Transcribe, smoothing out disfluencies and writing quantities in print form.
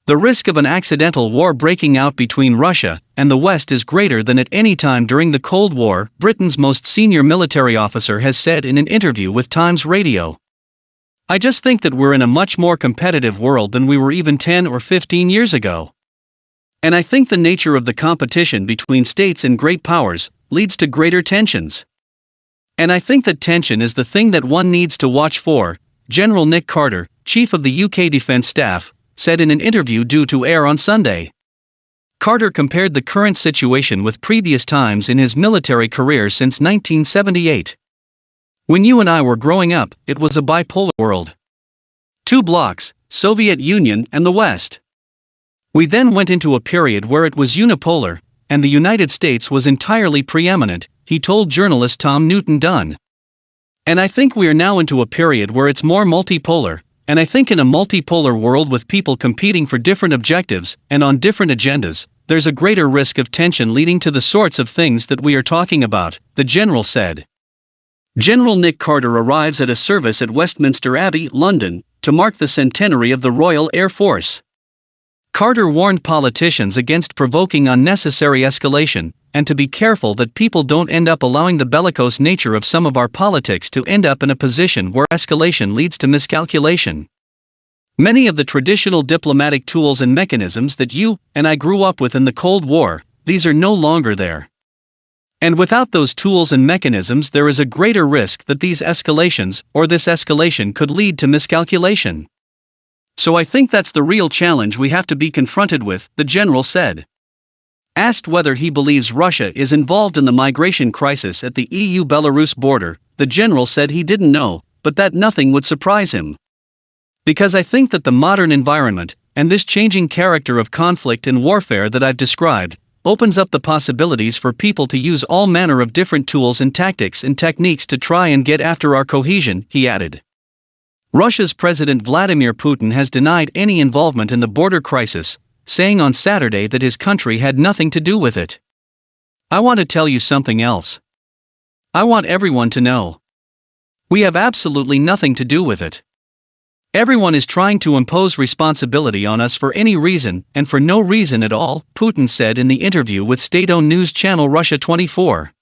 The risk of an accidental war breaking out between Russia and the West is greater than at any time during the Cold War, Britain's most senior military officer has said in an interview with Times Radio. I just think that we're in a much more competitive world than we were even 10 or 15 years ago. And I think the nature of the competition between states and great powers leads to greater tensions. And I think that tension is the thing that one needs to watch for, General Nick Carter, chief of the UK Defence Staff, said in an interview due to air on Sunday. Carter compared the current situation with previous times in his military career since 1978. When you and I were growing up, it was a bipolar world. Two blocks, Soviet Union and the West. We then went into a period where it was unipolar, and the United States was entirely preeminent, he told journalist Tom Newton Dunn. And I think we are now into a period where it's more multipolar, and I think in a multipolar world with people competing for different objectives and on different agendas, there's a greater risk of tension leading to the sorts of things that we are talking about, the general said. General Nick Carter arrives at a service at Westminster Abbey, London, to mark the centenary of the Royal Air Force. Carter warned politicians against provoking unnecessary escalation, and to be careful that people don't end up allowing the bellicose nature of some of our politics to end up in a position where escalation leads to miscalculation. Many of the traditional diplomatic tools and mechanisms that you and I grew up with in the Cold War, these are no longer there. And without those tools and mechanisms, there is a greater risk that these escalations or this escalation could lead to miscalculation. So I think that's the real challenge we have to be confronted with, the general said. Asked whether he believes Russia is involved in the migration crisis at the EU-Belarus border, the general said he didn't know, but that nothing would surprise him. Because I think that the modern environment, and this changing character of conflict and warfare that I've described, opens up the possibilities for people to use all manner of different tools and tactics and techniques to try and get after our cohesion, he added. Russia's President Vladimir Putin has denied any involvement in the border crisis, saying on Saturday that his country had nothing to do with it. I want to tell you something else. I want everyone to know. We have absolutely nothing to do with it. Everyone is trying to impose responsibility on us for any reason and for no reason at all, Putin said in the interview with state-owned news channel Russia 24.